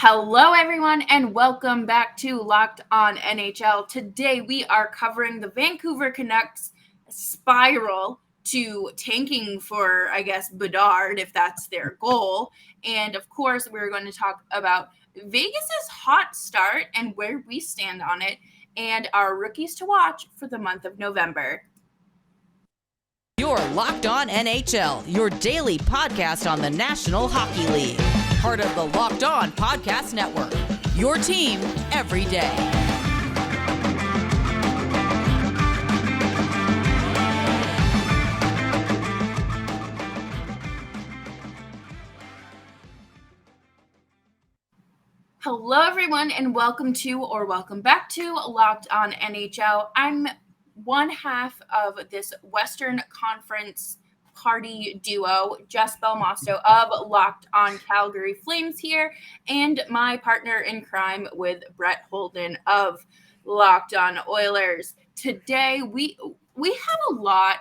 Hello, everyone, and welcome back to Locked On NHL. Today, we are covering the Vancouver Canucks spiral to tanking for, I guess, Bedard, if that's their goal. And of course, we're going to talk about Vegas's hot start and where we stand on it, and our rookies to watch for the month of November. You're Locked On NHL, your daily podcast on the National Hockey League. Part of the Locked On Podcast Network, your team every day. Hello, everyone, and welcome back to Locked On NHL. I'm one half of this Western Conference party duo, Jess Belmosto of Locked On Calgary Flames here, and my partner in crime with Brett Holden of Locked On Oilers. Today, we have a lot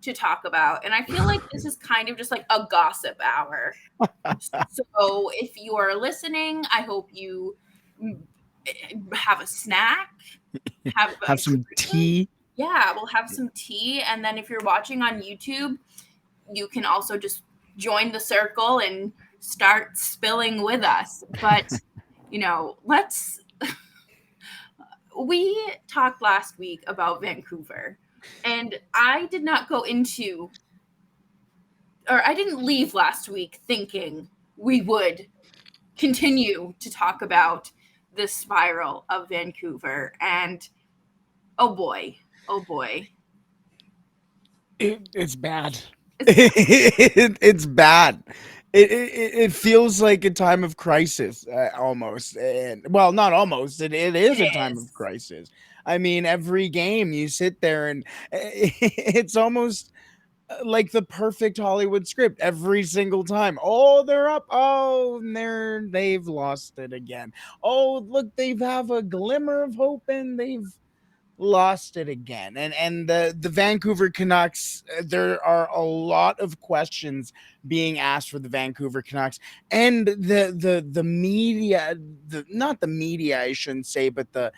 to talk about, and I feel like this is kind of just like a gossip hour. So if you are listening, I hope you have a snack, have some tea. Yeah, we'll have some tea. And then if you're watching on YouTube, you can also just join the circle and start spilling with us. But, we talked last week about Vancouver, and I didn't leave last week thinking we would continue to talk about the spiral of Vancouver. And oh boy. It's bad. It's bad. It feels like a time of crisis, almost. And well, not almost. It is a time of crisis. I mean, every game you sit there and it's almost like the perfect Hollywood script every single time. Oh, they're up. Oh, and they've lost it again. Oh, look, they have a glimmer of hope and they've lost it again. And the Vancouver Canucks, there are a lot of questions being asked for the Vancouver Canucks, and the media, not the media, I shouldn't say, but the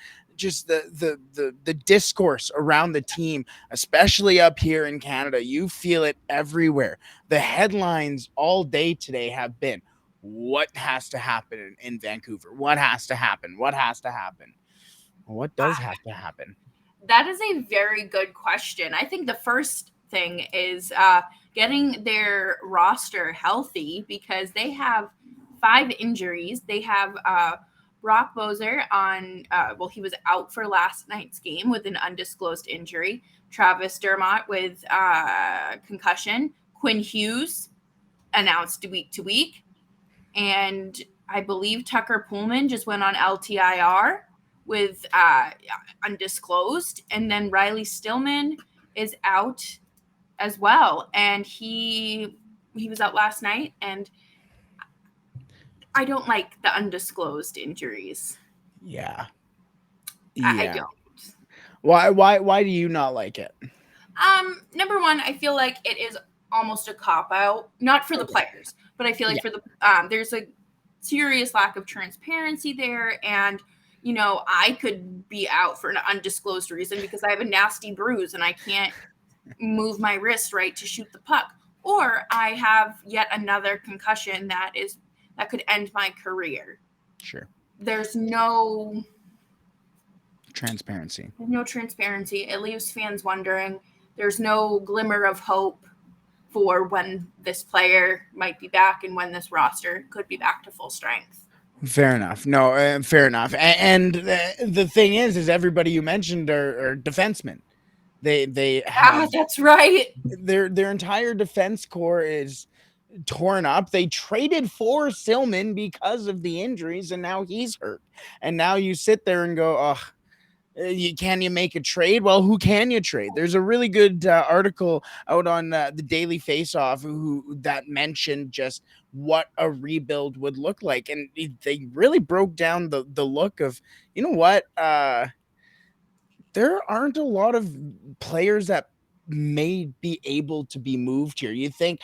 discourse around the team, especially up here in Canada. You feel it everywhere. The headlines all day today have been, what has to happen in Vancouver? What has to happen? What has to happen? What does have to happen? That is a very good question. I think the first thing is getting their roster healthy, because they have 5 injuries. They have Brock Boeser he was out for last night's game with an undisclosed injury. Travis Dermott with concussion. Quinn Hughes announced week to week. And I believe Tucker Pullman just went on LTIR with undisclosed. And then Riley Stillman is out as well. And he was out last night, and I don't like the undisclosed injuries. Yeah. I don't. Why do you not like it? Number one, I feel like it is almost a cop-out, not for the players, but I feel like for the there's a serious lack of transparency there. And I could be out for an undisclosed reason because I have a nasty bruise and I can't move my wrist right to shoot the puck. Or I have yet another concussion that could end my career. Sure. There's no transparency. It leaves fans wondering. There's no glimmer of hope for when this player might be back and when this roster could be back to full strength. Fair enough. No, fair enough. And the thing is everybody you mentioned are defensemen. They have, that's right. Their entire defense core is torn up. They traded for Stillman because of the injuries, and now he's hurt. And now you sit there and go, can you make a trade? Well, who can you trade? There's a really good article out on the Daily Faceoff that mentioned just what a rebuild would look like. And they really broke down the look of, there aren't a lot of players that may be able to be moved here. You think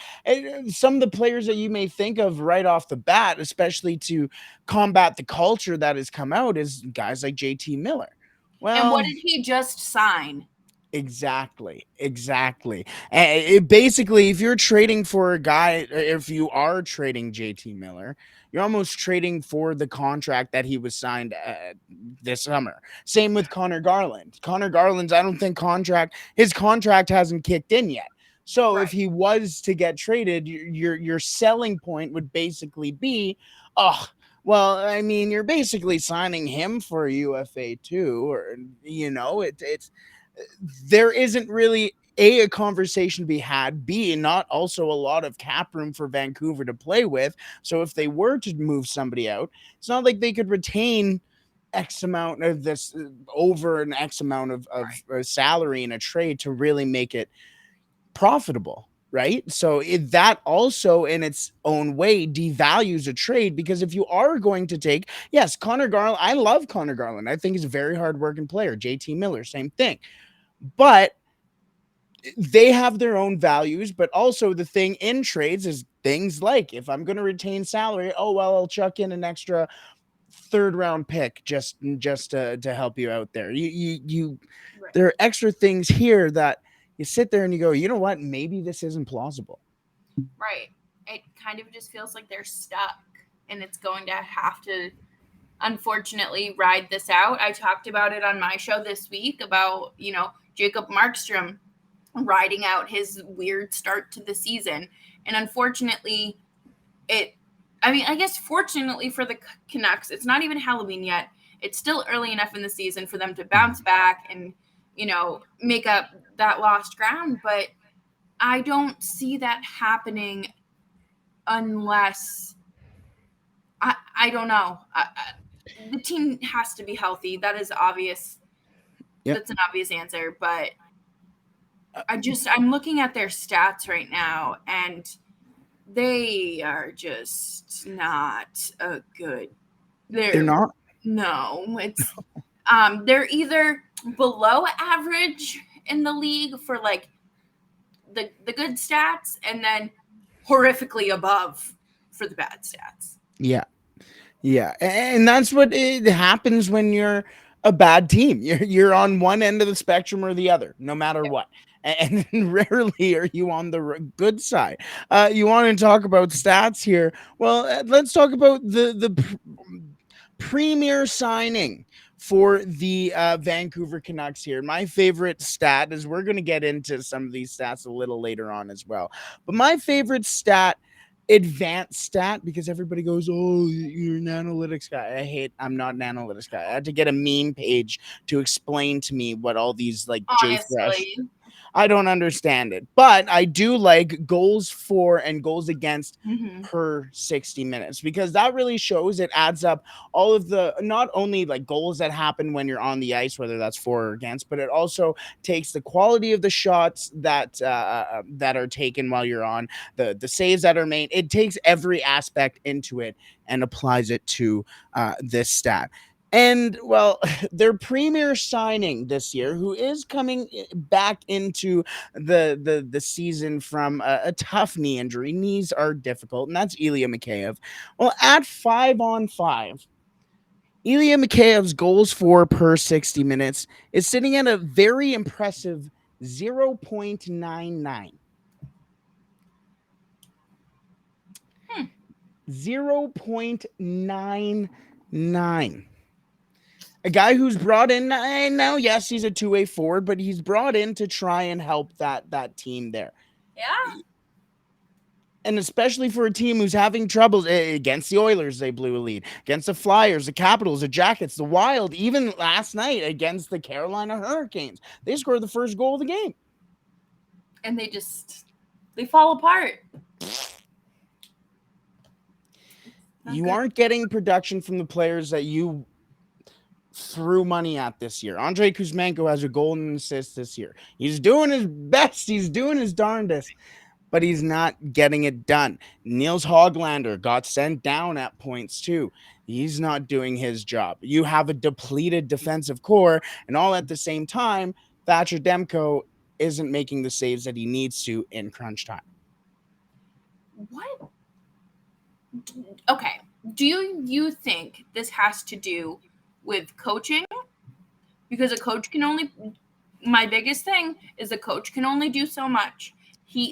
some of the players that you may think of right off the bat, especially to combat the culture that has come out, is guys like JT Miller. And what Well, did he just sign? exactly. Basically, if you're trading for a guy, if you are trading JT Miller, you're almost trading for the contract that he was signed this summer. Same with Connor Garland. Connor Garland's, I don't think his contract hasn't kicked in yet. So if Right. he was to get traded, your selling point would basically be, oh, well, I mean, you're basically signing him for a UFA too, or it's there isn't really a conversation to be had, b not also a lot of cap room for Vancouver to play with. So if they were to move somebody out, it's not like they could retain x amount of this over an x amount of salary in a trade to really make it profitable, right? So that also in its own way devalues a trade, because if you are going to take, yes, Connor Garland, I love Connor Garland, I think he's a very hardworking player. JT Miller, same thing, but they have their own values. But also the thing in trades is things like, if I'm going to retain salary, oh well, I'll chuck in an extra third round pick just to help you out there. You Right. there are extra things here that you sit there and you go, you know what, maybe this isn't plausible. Right. It kind of just feels like they're stuck, and it's going to have to, unfortunately, ride this out. I talked about it on my show this week about, Jacob Markstrom riding out his weird start to the season. And unfortunately, I guess fortunately for the Canucks, it's not even Halloween yet. It's still early enough in the season for them to bounce back and, make up that lost ground. But I don't see that happening unless I don't know. The team has to be healthy. That is obvious. Yep. That's an obvious answer. But I'm looking at their stats right now, and they are just not a good. They're not. No, it's they're either below average in the league for like the good stats, and then horrifically above for the bad stats. Yeah, and that's what it happens when you're a bad team. You're on one end of the spectrum or the other, no matter what. And rarely are you on the good side. You want to talk about stats here? Well, let's talk about the premier signing for the Vancouver Canucks here. My favorite stat is, we're going to get into some of these stats a little later on as well, but my favorite stat, advanced stat, because everybody goes, oh, you're an analytics guy. I'm not an analytics guy. I had to get a meme page to explain to me what all these like JFresh. Honestly, I don't understand it, but I do like goals for and goals against mm-hmm. per 60 minutes, because that really shows, it adds up all of the, not only like goals that happen when you're on the ice, whether that's for or against, but it also takes the quality of the shots that are taken while you're on, the saves that are made. It takes every aspect into it and applies it to this stat. And well, their premier signing this year, who is coming back into the season from a tough knee injury. Knees are difficult, and that's Ilya Mikheyev. Well, at 5-on-5, Ilya Mikheyev's goals for per 60 minutes is sitting at a very impressive 0.99. 0.99. A guy who's brought in, now, yes, he's a two-way forward, but he's brought in to try and help that team there. Yeah. And especially for a team who's having troubles against the Oilers, they blew a lead. Against the Flyers, the Capitals, the Jackets, the Wild, even last night against the Carolina Hurricanes, they scored the first goal of the game. And they fall apart. You aren't getting production from the players that you threw money at this year. Andrei Kuzmenko has a goal and an assist this year. He's doing his best. He's doing his darndest, but he's not getting it done. Niels Hoglander got sent down at points too. He's not doing his job. You have a depleted defensive core, and all at the same time, Thatcher Demko isn't making the saves that he needs to in crunch time. What? Okay. Do you think this has to do with coaching? Because a coach can only, my biggest thing is a coach can only do so much.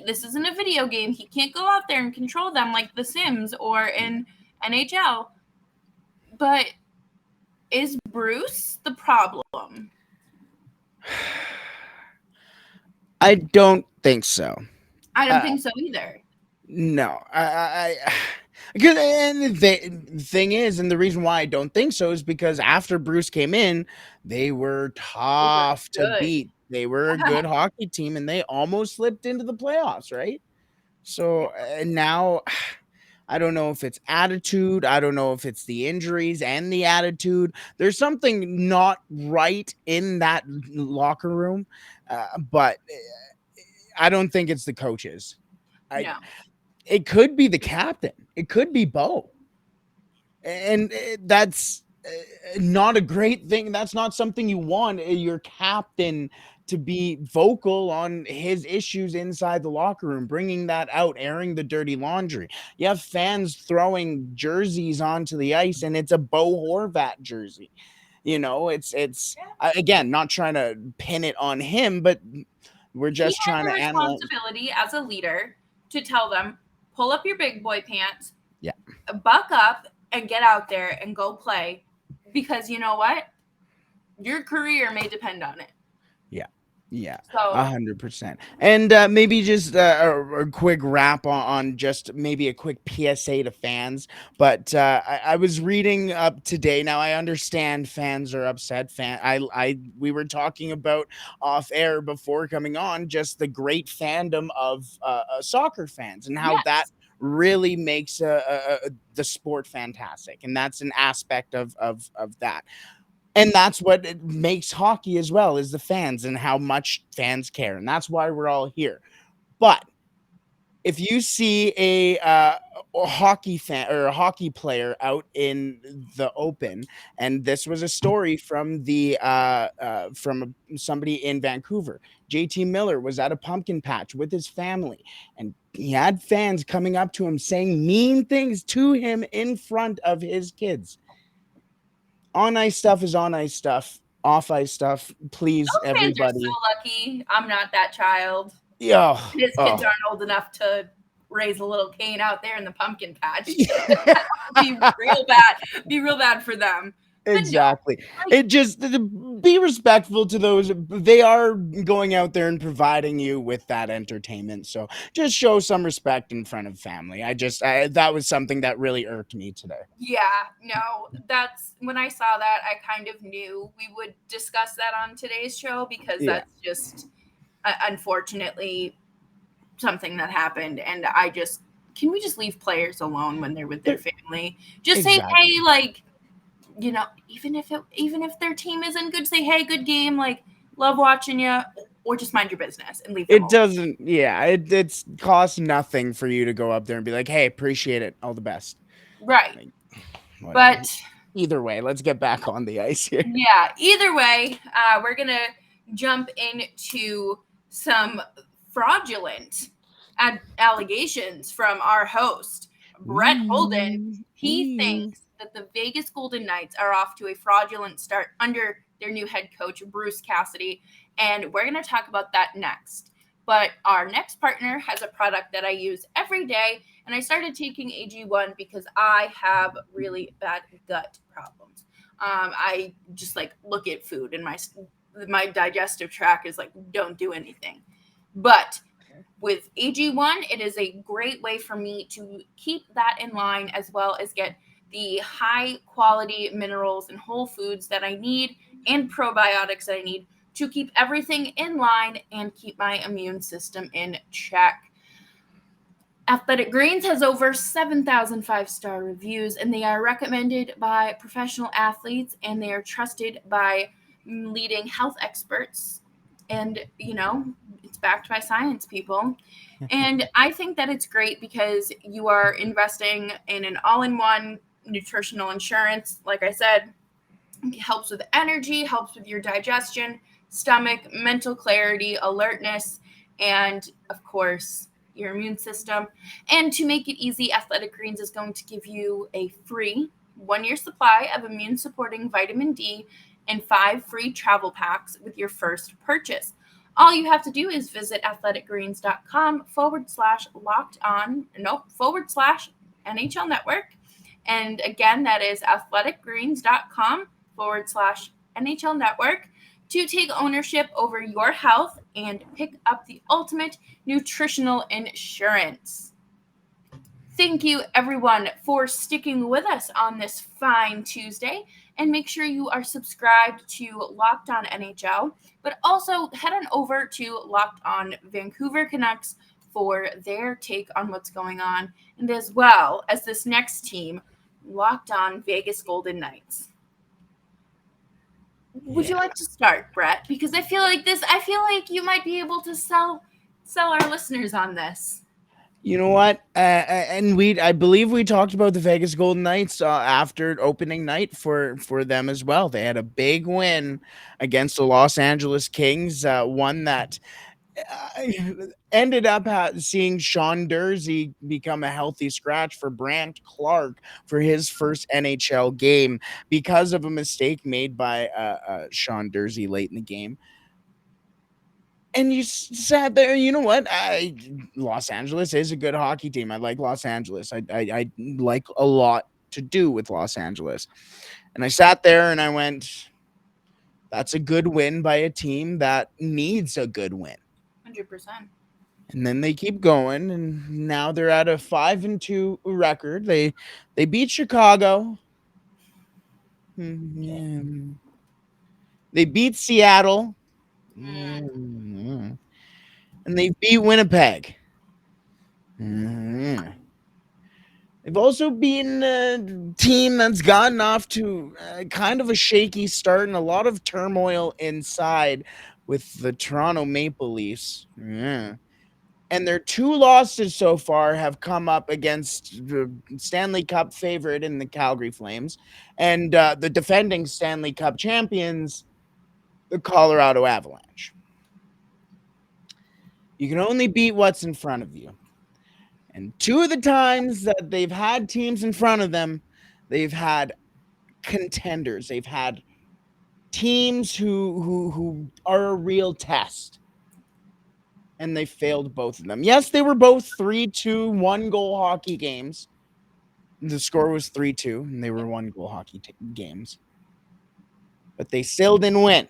This isn't a video game. He can't go out there and control them like The Sims or in NHL. But is Bruce the problem? I don't think so. I don't think so either. No, because and the thing is, and the reason why I don't think so is because after Bruce came in, they were They were tough to good. beat. They were a good hockey team, and they almost slipped into the playoffs, right? So and now, I don't know if it's attitude. I don't know if it's the injuries and the attitude. There's something not right in that locker room, but I don't think it's the coaches. I No. It could be the captain. It could be Bo. And that's not a great thing. That's not something you want your captain to be vocal on his issues inside the locker room, bringing that out, airing the dirty laundry. You have fans throwing jerseys onto the ice, and it's a Bo Horvat jersey. It's again, not trying to pin it on him, but we're He just has trying a to analyze. responsibility as a leader to tell them, pull up your big boy pants, Yeah. buck up, and get out there and go play. Because you know what? Your career may depend on it. Yeah, So 100%. And maybe just a quick wrap on just maybe a quick PSA to fans. But I was reading up today. Now I understand fans are upset. We were talking about off air before coming on just the great fandom of soccer fans and how that yes, really makes the sport fantastic, and that's an aspect of that. And that's what it makes hockey as well, is the fans and how much fans care. And that's why we're all here. But if you see a hockey fan or a hockey player out in the open, and this was a story from somebody in Vancouver, JT Miller was at a pumpkin patch with his family, and he had fans coming up to him saying mean things to him in front of his kids. On ice stuff is on ice stuff. Off ice stuff, please, those fans are so everybody. lucky. I'm not that child. Yeah. His kids Oh. aren't old enough to raise a little cane out there in the pumpkin patch. Be real bad. Be real bad for them. Exactly. It just be respectful to those. They are going out there and providing you with that entertainment. So just show some respect in front of family. That was something that really irked me today. Yeah, no, that's when I saw that, I kind of knew we would discuss that on today's show because Yeah. that's just unfortunately something that happened. And can we just leave players alone when they're with their family? Just say, hey, like, even if their team isn't good, say, hey, good game, like, love watching you, or just mind your business and leave them alone. Doesn't, it's costs nothing for you to go up there and be like, hey, appreciate it, all the best. Right. Like, but either way, let's get back on the ice here. Yeah, either way, we're going to jump into some fraudulent allegations from our host, Brett Holden. He thinks that the Vegas Golden Knights are off to a fraudulent start under their new head coach, Bruce Cassidy, and we're going to talk about that next. But our next partner has a product that I use every day, and I started taking AG1 because I have really bad gut problems. I just look at food, and my digestive tract is like, don't do anything. But with AG1, it is a great way for me to keep that in line, as well as get the high quality minerals and whole foods that I need and probiotics that I need to keep everything in line and keep my immune system in check. Athletic Greens has over 7,000 five-star reviews, and they are recommended by professional athletes, and they are trusted by leading health experts. And, it's backed by science, people. And I think that it's great because you are investing in an all-in-one nutritional insurance. Like I said, it helps with energy, helps with your digestion, stomach, mental clarity, alertness, and of course, your immune system. And to make it easy, Athletic Greens is going to give you a free 1 year supply of immune supporting vitamin D and 5 free travel packs with your first purchase. All you have to do is visit athleticgreens.com/locked on, /NHL network. And again, that is athleticgreens.com/NHL network to take ownership over your health and pick up the ultimate nutritional insurance. Thank you, everyone, for sticking with us on this fine Tuesday. And make sure you are subscribed to Locked On NHL, but also head on over to Locked On Vancouver Canucks for their take on what's going on, and as well as this next team, Locked On Vegas Golden Knights. Would you like to start, Brett? Because I feel like you might be able to sell our listeners on this. You know what? And I believe we talked about the Vegas Golden Knights after opening night for them as well. They had a big win against the Los Angeles Kings, one that ended up seeing Sean Durzi become a healthy scratch for Brandt Clark for his first NHL game because of a mistake made by Sean Durzi late in the game. And you sat there. You know what? Los Angeles is a good hockey team. I like Los Angeles. I like a lot to do with Los Angeles. And I sat there and I went, that's a good win by a team that needs a good win. 100%. And then they keep going, and now they're at a 5-2 record. They beat Chicago. They beat Seattle. And they beat Winnipeg. They've also beaten a team that's gotten off to kind of a shaky start and a lot of turmoil inside with the Toronto Maple Leafs. And their 2 losses so far have come up against the Stanley Cup favorite in the Calgary Flames and the defending Stanley Cup champions, the Colorado Avalanche. You can only beat what's in front of you. And 2 of the times that they've had teams in front of them, they've had contenders. They've had teams who are a real test. And they failed both of them. Yes, they were both 3-2 1-goal hockey games. The score was 3-2, and they were 1-goal hockey games. But they still didn't win.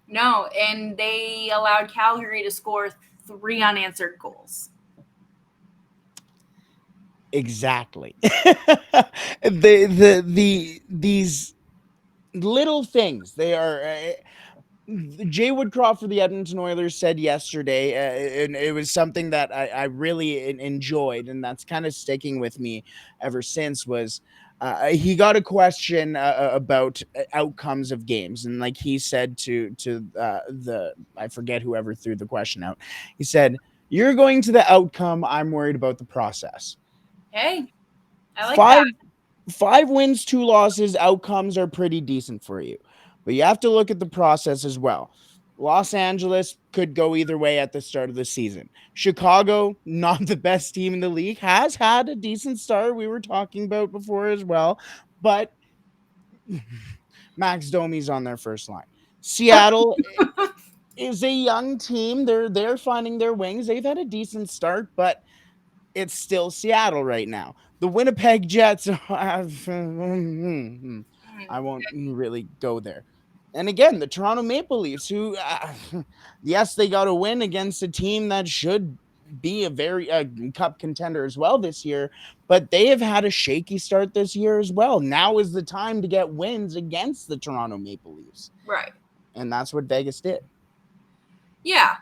No, and they allowed Calgary to score 3 unanswered goals. Exactly. These little things, they are. Jay Woodcroft for the Edmonton Oilers said yesterday, and it was something that I really enjoyed, and that's kind of sticking with me ever since, was he got a question about outcomes of games, and like he said to I forget whoever threw the question out, he said, "You're going to the outcome, I'm worried about the process." Hey, I like that. 5 wins, 2 losses, outcomes are pretty decent for you. But you have to look at the process as well. Los Angeles could go either way at the start of the season. Chicago, not the best team in the league, has had a decent start. We were talking about before as well. But Max Domi's on their first line. Seattle is a young team. They're finding their wings. They've had a decent start, but it's still Seattle right now. The Winnipeg Jets, I won't really go there. And again, the Toronto Maple Leafs, who, yes, they got a win against a team that should be a very cup contender as well this year, but they have had a shaky start this year as well. Now is the time to get wins against the Toronto Maple Leafs. Right. And that's what Vegas did. Yeah.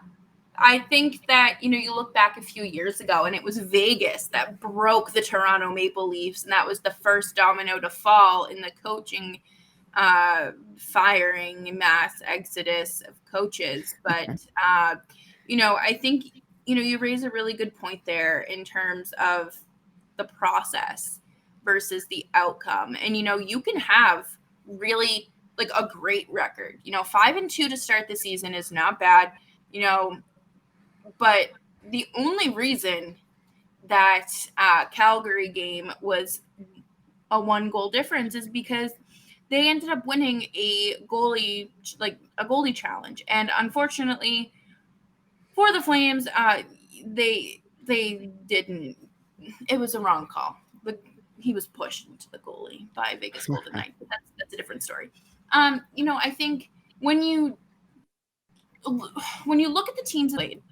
I think that, you look back a few years ago and it was Vegas that broke the Toronto Maple Leafs. And that was the first domino to fall in the coaching firing mass exodus of coaches. But, I think, you raise a really good point there in terms of the process versus the outcome. And, you can have really like a great record. 5-2 to start the season is not bad, but the only reason that Calgary game was a 1-goal difference is because they ended up winning a goalie challenge, and unfortunately for the Flames, they didn't. It was a wrong call. He was pushed into the goalie by Vegas Golden Knights, but that's a different story. I think when you look at the teams that played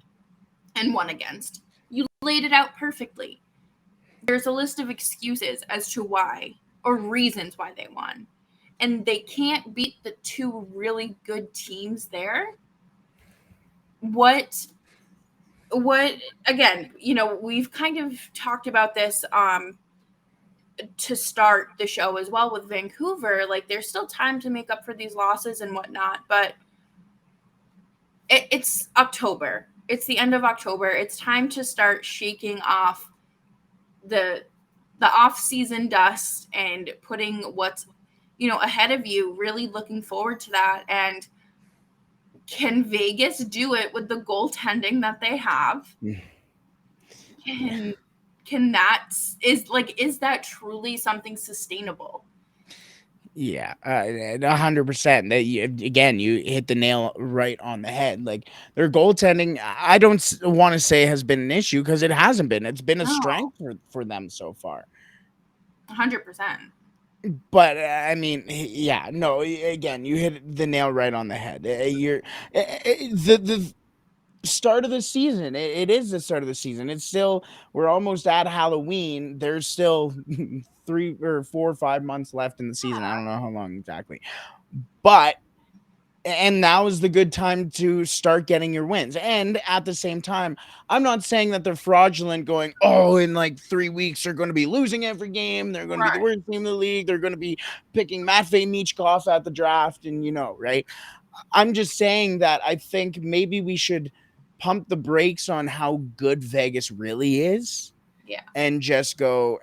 and won against, you laid it out perfectly. There's a list of excuses as to why, or reasons why they won, and they can't beat the two really good teams there. What again, we've kind of talked about this to start the show as well with Vancouver. Like, there's still time to make up for these losses and whatnot, but it's October. It's the end of October. It's time to start shaking off the off-season dust and putting what's ahead of you, really looking forward to that. And can Vegas do it with the goaltending that they have? Is that truly something sustainable? Yeah, 100%. Again, you hit the nail right on the head. Like, their goaltending, I don't want to say has been an issue, because it hasn't been. It's been a strength for them so far. 100%. But I mean, yeah, no. Again, you hit the nail right on the head. The start of the season. It is the start of the season. It's still, we're almost at Halloween. There's still 3 or 4 or 5 months left in the season. I don't know how long exactly, but and now is the good time to start getting your wins. And at the same time, I'm not saying that they're fraudulent, going, oh, in like 3 weeks they're going to be losing every game, they're going to be the worst team in the league, they're going to be picking Matvei Michkov at the draft, and right. I'm just saying that I think maybe we should pump the brakes on how good Vegas really is. Yeah. And just go,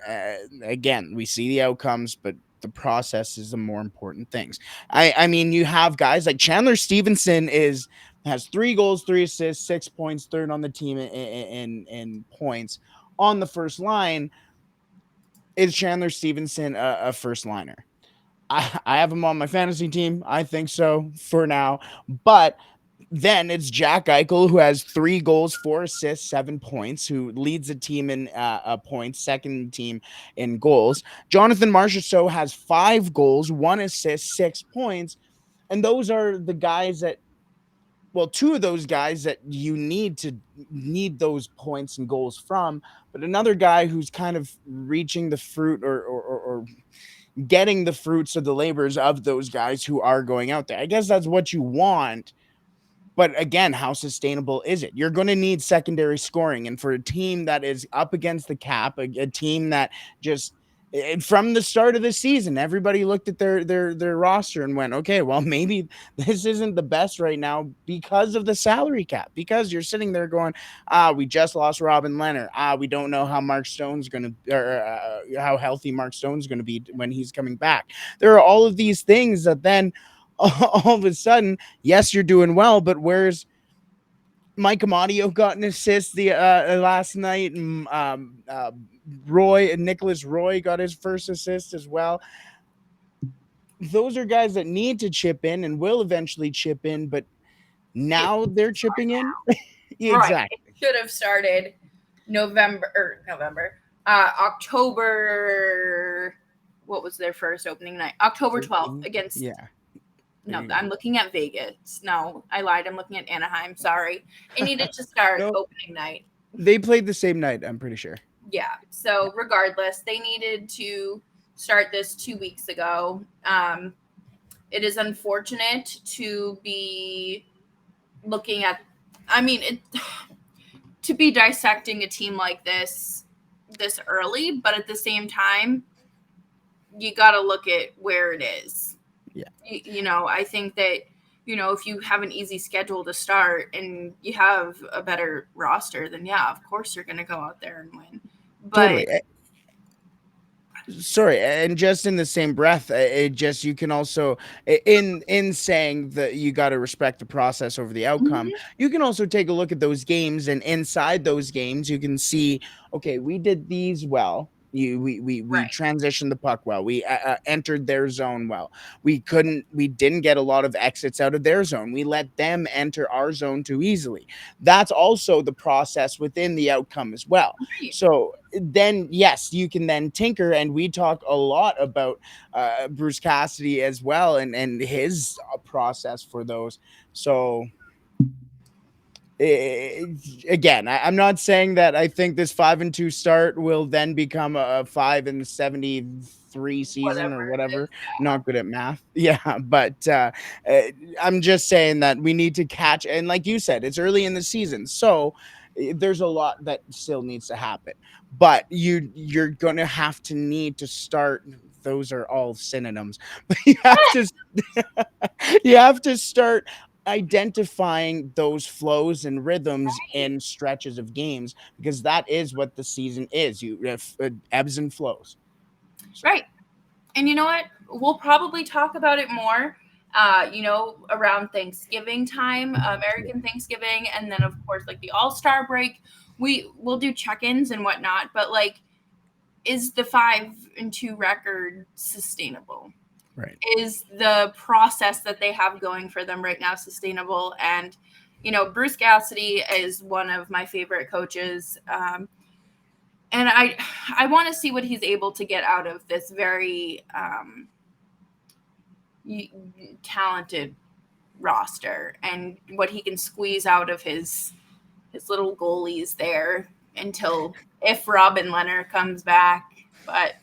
again, we see the outcomes, but the process is the more important things. I mean, you have guys like Chandler Stevenson has 3 goals, 3 assists, 6 points, third on the team in points on the first line. Is Chandler Stevenson a first liner? I have him on my fantasy team. I think so for now, but then it's Jack Eichel, who has 3 goals, 4 assists, 7 points, who leads the team in points, second team in goals. Jonathan Marchessault has 5 goals, 1 assist, 6 points. And those are the guys that, well, 2 of those guys that you need those points and goals from. But another guy who's kind of reaching the fruit or getting the fruits of the labors of those guys who are going out there. I guess that's what you want. But again, how sustainable is it? You're going to need secondary scoring. And for a team that is up against the cap, a team that just from the start of the season, everybody looked at their roster and went, okay, well, maybe this isn't the best right now because of the salary cap, because you're sitting there going, we just lost Robin Leonard. We don't know how Mark Stone's going to, or how healthy Mark Stone's going to be when he's coming back. There are all of these things that then all of a sudden, yes, you're doing well, but where's Mike Amadio got an assist the last night, and Nicholas Roy got his first assist as well. Those are guys that need to chip in and will eventually chip in, but now they're chipping in. Exactly. Right. It should have started October. What was their first opening night? October 12th against. Yeah. No, I'm looking at Vegas. No, I lied. I'm looking at Anaheim. Sorry. It needed to start opening night. They played the same night, I'm pretty sure. Yeah. So regardless, they needed to start this 2 weeks ago. It is unfortunate to be looking at, to be dissecting a team like this early, but at the same time, you got to look at where it is. Yeah. I think that, if you have an easy schedule to start and you have a better roster, then yeah, of course you're going to go out there and win. But totally. Sorry, and just in the same breath, it just you can also in saying that you got to respect the process over the outcome, Mhm. you can also take a look at those games, and inside those games you can see, okay, we did these well. We Right. transitioned the puck well. We entered their zone well. We didn't get a lot of exits out of their zone. We let them enter our zone too easily. That's also the process within the outcome as well. Right. So then, yes, you can then tinker, and we talk a lot about Bruce Cassidy as well, and his process for those. So again, I'm not saying that I think this 5-2 start will then become a 5-73 season or Whatever it whatever. is. Not good at math, yeah, but uh, I'm just saying that we need to catch, and like you said, it's early in the season, so there's a lot that still needs to happen. But you're gonna have to need to start. Those are all synonyms, but you have to start identifying those flows and rhythms Right. in stretches of games, because that is what the season is. You ebbs and flows. So Right. And you know what? We'll probably talk about it more, around Thanksgiving time, yeah, American Thanksgiving, and then of course like the All Star break. We'll do check-ins and whatnot, but like, is the 5-2 record sustainable? right. Is the process that they have going for them right now sustainable? And Bruce Cassidy is one of my favorite coaches, and I want to see what he's able to get out of this very talented roster, and what he can squeeze out of his little goalies there until, if Robin Leonard comes back. But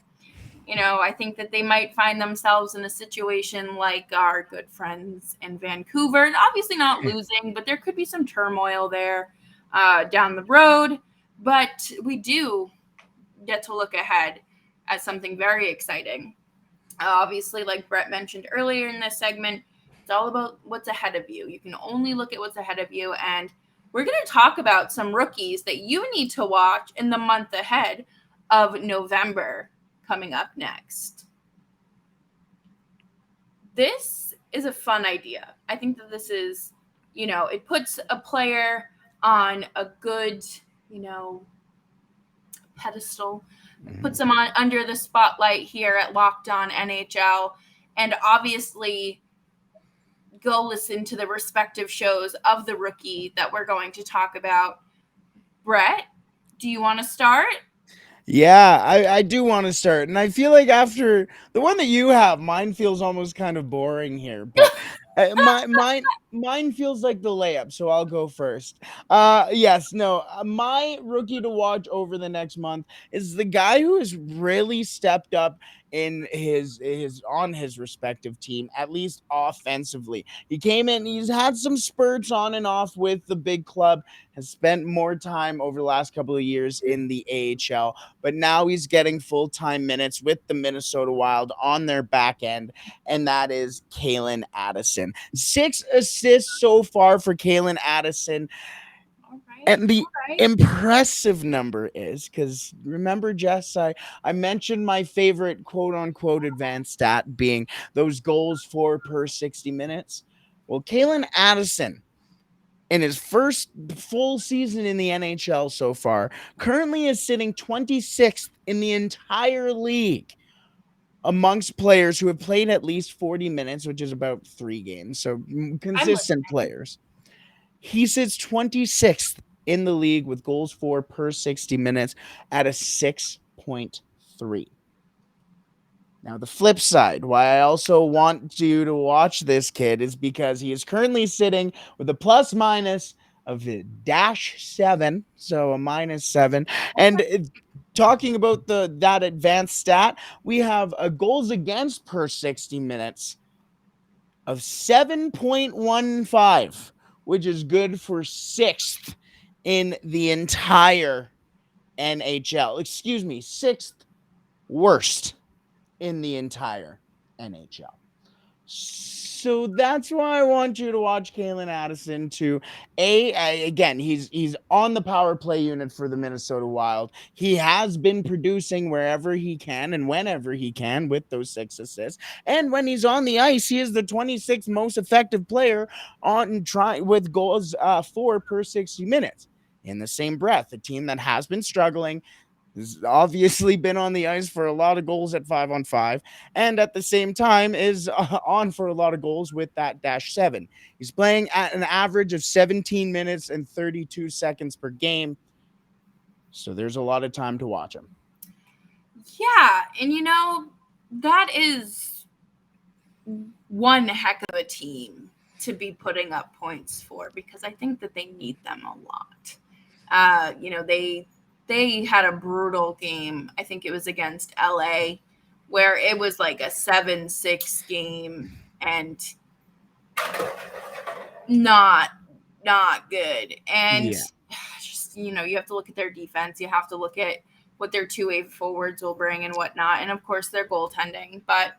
I think that they might find themselves in a situation like our good friends in Vancouver. Obviously not losing, but there could be some turmoil there down the road. But we do get to look ahead at something very exciting. Obviously, like Brett mentioned earlier in this segment, it's all about what's ahead of you. You can only look at what's ahead of you. And we're going to talk about some rookies that you need to watch in the month ahead of November coming up next. This is a fun idea. I think that this is, it puts a player on a good, you know, pedestal, puts Mhm. them on under the spotlight here at Locked On NHL. And obviously, go listen to the respective shows of the rookie that we're going to talk about. Brett, do you want to start? Yeah, I do want to start. And I feel like after the one that you have, mine feels almost kind of boring here. But mine feels like the layup, so I'll go first. Yes, no, my rookie to watch over the next month is the guy who has really stepped up in his on his respective team, at least offensively. He came in, he's had some spurts on and off with the big club, has spent more time over the last couple of years in the AHL, but now he's getting full-time minutes with the Minnesota Wild on their back end, and that is Kalen Addison. 6 assists so far for Kalen Addison, All right. and the All right. impressive number is, because remember, Jess, I mentioned my favorite quote-unquote advanced stat being those goals for per 60 minutes. Well, Kalen Addison, in his first full season in the NHL so far, currently is sitting 26th in the entire league amongst players who have played at least 40 minutes, which is about 3 games. So I'm consistent listening. players. He sits 26th in the league with goals for per 60 minutes at a 6.3. Now, the flip side, why I also want you to watch this kid is because he is currently sitting with a plus minus of a -7, so a -7. And talking about that advanced stat, we have a goals against per 60 minutes of 7.15, which is good for sixth in the entire NHL. Excuse me, sixth worst in the entire NHL. So that's why I want you to watch Kalen Addison to again, he's on the power play unit for the Minnesota Wild. He has been producing wherever he can and whenever he can with those 6 assists. And when he's on the ice, he is the 26th most effective player on try with goals 4 per 60 minutes. In the same breath, a team that has been struggling, has obviously been on the ice for a lot of goals at 5-on-5, and at the same time is on for a lot of goals with that -7. He's playing at an average of 17 minutes and 32 seconds per game. So there's a lot of time to watch him. Yeah. And that is one heck of a team to be putting up points for, because I think that they need them a lot. They had a brutal game. I think it was against LA, where it was like a 7-6 game and not good. And just, you have to look at their defense. You have to look at what their two-way forwards will bring and whatnot. And of course their goaltending, but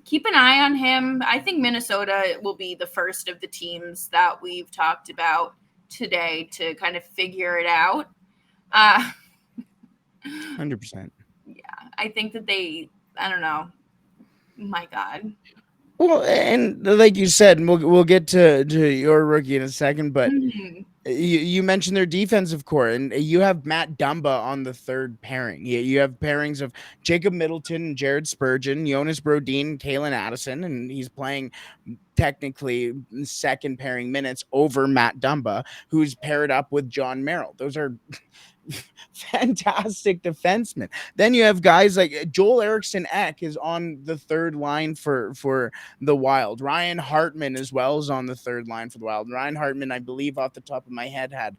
keep an eye on him. I think Minnesota will be the first of the teams that we've talked about today to kind of figure it out. 100%. Yeah, I think that I don't know. My God. Well, and like you said, and we'll get to your rookie in a second, but you mentioned their defensive core, and you have Matt Dumba on the third pairing. You have pairings of Jacob Middleton and Jared Spurgeon, Jonas Brodin, Kalen Addison, and he's playing technically second pairing minutes over Matt Dumba, who's paired up with John Merrill. Those are fantastic defensemen. Then you have guys like Joel Eriksson Ek is on the third line for the Wild. Ryan Hartman as well is on the third line for the Wild. Ryan Hartman, I believe off the top of my head, had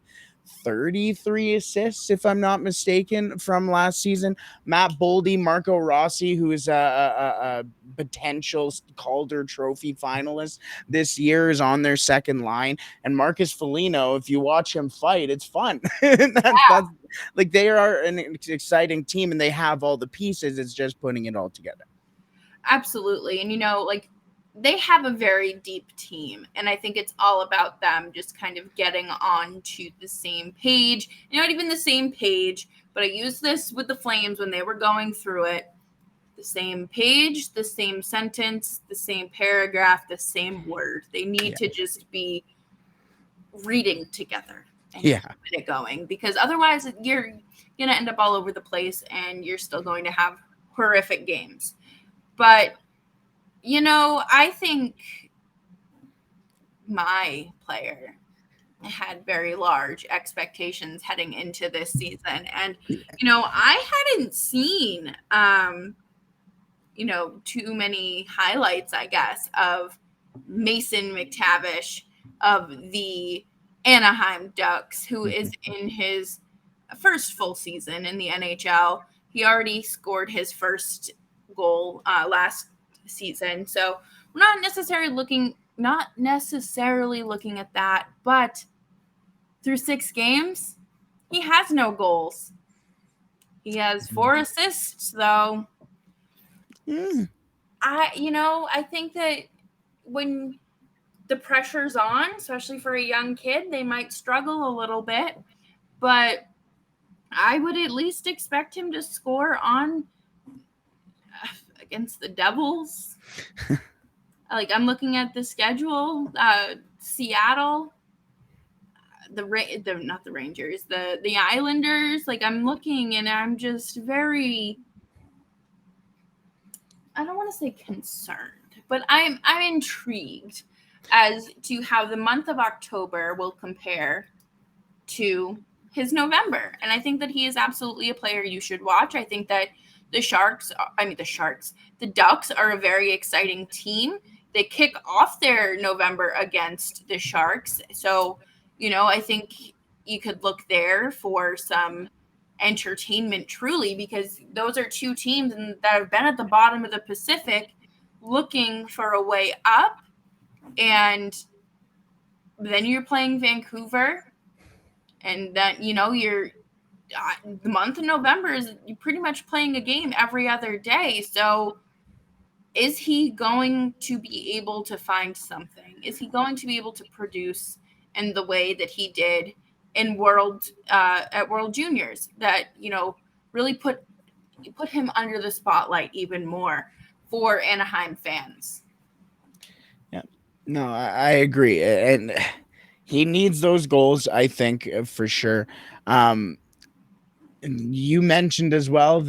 33 assists, if I'm not mistaken, from last season. Matt Boldy, Marco Rossi, who is a potential Calder Trophy finalist this year, is on their second line. And Marcus Foligno, if you watch him fight, it's fun. That's like, they are an exciting team, and they have all the pieces. It's just putting it all together. Absolutely. And they have a very deep team, and I think it's all about them just kind of getting on to the same page. Not even the same page, but I used this with the Flames when they were going through it. The same page, the same sentence, the same paragraph, the same word. They need to just be reading together and keep it going, because otherwise you're going to end up all over the place and you're still going to have horrific games. But I think my player had very large expectations heading into this season. And, I hadn't seen, too many highlights, I guess, of Mason McTavish of the Anaheim Ducks, who is in his first full season in the NHL. He already scored his first goal last season. So we're not necessarily looking at that, but through 6 games, he has no goals. He has 4 assists, though. I think that when the pressure's on, especially for a young kid, they might struggle a little bit, but I would at least expect him to score on against the Devils. I'm looking at the schedule. Seattle, not the Rangers, the Islanders. I'm looking and I'm just very, I don't want to say concerned, but I'm intrigued as to how the month of October will compare to his November. And I think that he is absolutely a player you should watch. I think that the Ducks are a very exciting team. They kick off their November against the Sharks. So, I think you could look there for some entertainment truly, because those are two teams that have been at the bottom of the Pacific looking for a way up. And then you're playing Vancouver, and then, you're the month of November is you're pretty much playing a game every other day. So is he going to be able to find something? Is he going to be able to produce in the way that he did in World Juniors? That really put him under the spotlight even more for Anaheim fans. Yeah. No, I agree. And he needs those goals, I think, for sure. Um, and you mentioned as well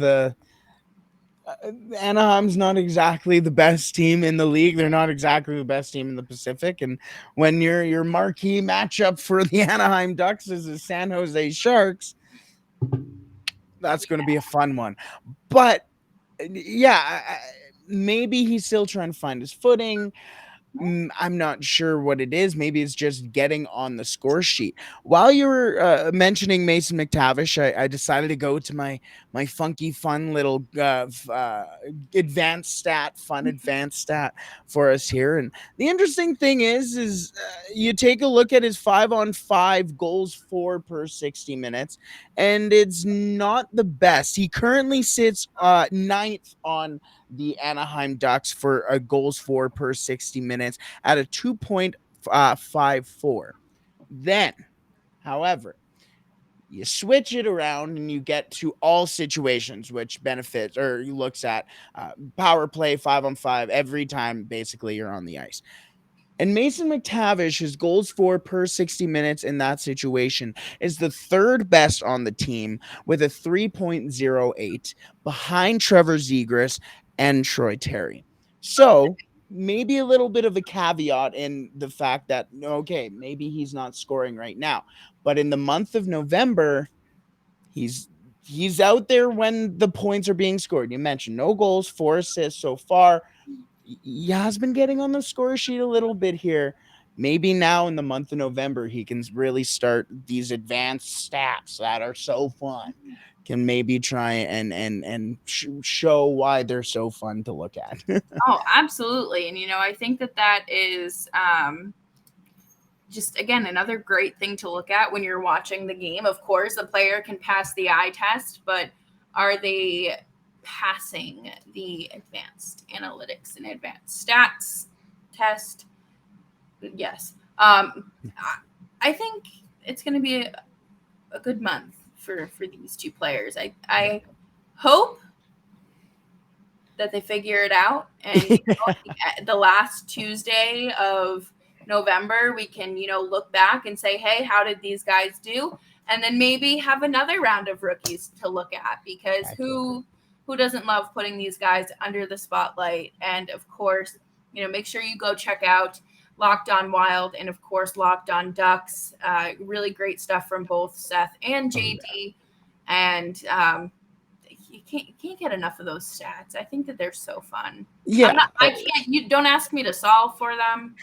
Anaheim's not exactly the best team in the league. They're not exactly the best team in the Pacific. And when your marquee matchup for the Anaheim Ducks is the San Jose Sharks, that's going to be a fun one. But yeah, maybe he's still trying to find his footing. I'm not sure what it is. Maybe it's just getting on the score sheet. While you were mentioning Mason McTavish, I decided to go to my funky, fun little advanced stat for us here. And the interesting thing is you take a look at his 5-on-5 goals for per 60 minutes, and it's not the best. He currently sits ninth on the Anaheim Ducks for goals for per 60 minutes at a 2.54. Then, however, you switch it around and you get to all situations, which benefits or looks at power play 5-on-5 every time basically you're on the ice. And Mason McTavish, his goals for per 60 minutes in that situation is the third best on the team with a 3.08 behind Trevor Zegras and Troy Terry. So maybe a little bit of a caveat in the fact that, okay, maybe he's not scoring right now. But in the month of November, he's he's out there when the points are being scored. You mentioned no goals, 4 assists so far. He has been getting on the score sheet a little bit here. Maybe now in the month of November, he can really start these advanced stats that are so fun. Can maybe try and show why they're so fun to look at. Oh, absolutely. And I think that is just again another great thing to look at when you're watching the game. Of course, a player can pass the eye test, but are they passing the advanced analytics and advanced stats test? Yes. I think it's going to be a good month for these two players. I hope that they figure it out, and the last Tuesday of November we can look back and say, hey, how did these guys do? And then maybe have another round of rookies to look at, because who doesn't love putting these guys under the spotlight? And of course, make sure you go check out Locked On Wild and of course Locked On Ducks. Really great stuff from both Seth and JD. And you can't get enough of those stats. I think that they're so fun. Yeah. I can't. You don't ask me to solve for them,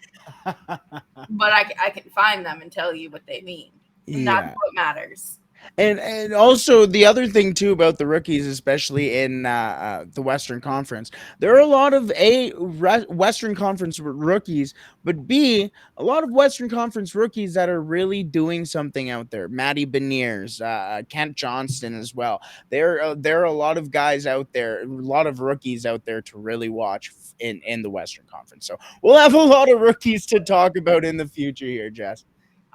but I can find them and tell you what they mean. And that's what matters. And also the other thing too about the rookies, especially in the Western Conference, there are a lot of Western Conference rookies, but B, a lot of Western Conference rookies that are really doing something out there. Matty Beniers, Kent Johnston as well. There are a lot of guys out there, a lot of rookies out there to really watch in the Western Conference. So we'll have a lot of rookies to talk about in the future here, Jess.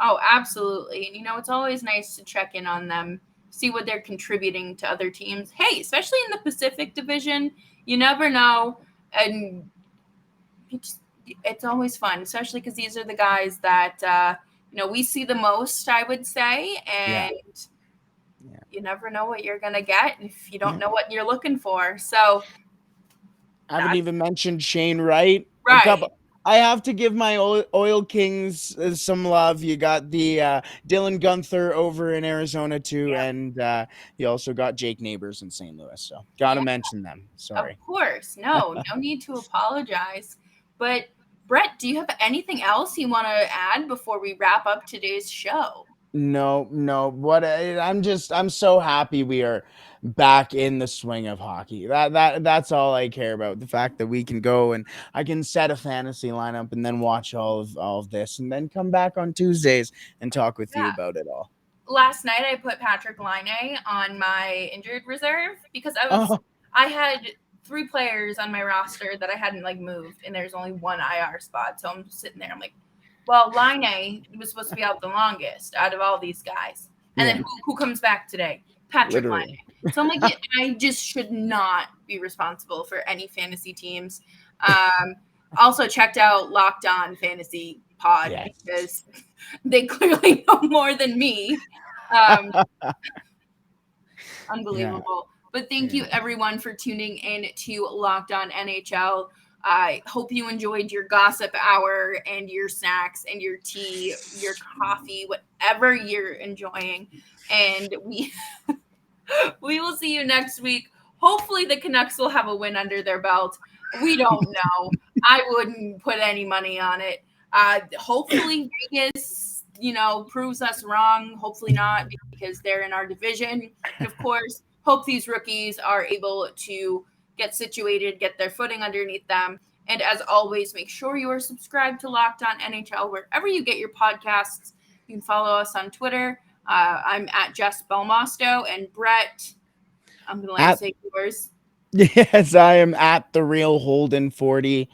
Oh, absolutely. And it's always nice to check in on them, see what they're contributing to other teams. Hey, especially in the Pacific Division, you never know. And it's always fun, especially because these are the guys that, we see the most, I would say. And you never know what you're going to get if you don't know what you're looking for. So I haven't even mentioned Shane Wright. Right. I have to give my Oil Kings some love. You got the Dylan Gunther over in Arizona too, and you also got Jake Neighbors in St. Louis. So got to mention them. Sorry. Of course. No need to apologize. But Brett, do you have anything else you want to add before we wrap up today's show? No. I'm so happy we are back in the swing of hockey. That's all I care about. The fact that we can go and I can set a fantasy lineup and then watch all of this and then come back on Tuesdays and talk with you about it all. Last night I put Patrick Laine on my injured reserve because I had 3 players on my roster that I hadn't like moved, and there's only one IR spot. So I'm sitting there. I'm like, well, Line was supposed to be out the longest out of all these guys, and then who comes back today? Patrick Line. So I'm like, yeah, I just should not be responsible for any fantasy teams. Also checked out Locked On Fantasy Pod because they clearly know more than me. Unbelievable. But thank you everyone for tuning in to Locked On NHL. I hope you enjoyed your gossip hour and your snacks and your tea, your coffee, whatever you're enjoying. And we will see you next week. Hopefully the Canucks will have a win under their belt. We don't know. I wouldn't put any money on it. Hopefully Vegas, proves us wrong. Hopefully not, because they're in our division. And of course, hope these rookies are able to get situated, get their footing underneath them. And as always, make sure you are subscribed to Locked On NHL wherever you get your podcasts. You can follow us on Twitter. I'm at Jess Belmosto, and Brett, I'm going to let you say yours. Yes, I am at the real Holden 40,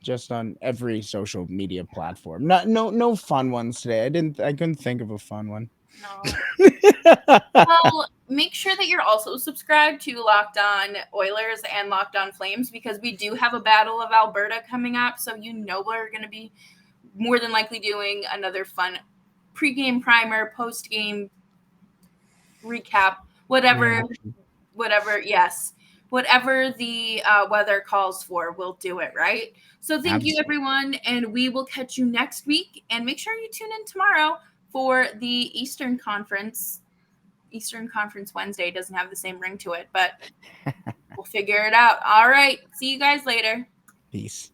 just on every social media platform. No fun ones today. I couldn't think of a fun one. No. Well, make sure that you're also subscribed to Locked On Oilers and Locked On Flames, because we do have a Battle of Alberta coming up. So we're going to be more than likely doing another fun pregame primer, postgame recap, whatever the weather calls for, we'll do it, right? So thank you, everyone, and we will catch you next week. And make sure you tune in tomorrow for the Eastern Conference. Eastern Conference Wednesday doesn't have the same ring to it, but we'll figure it out. All right. See you guys later. Peace.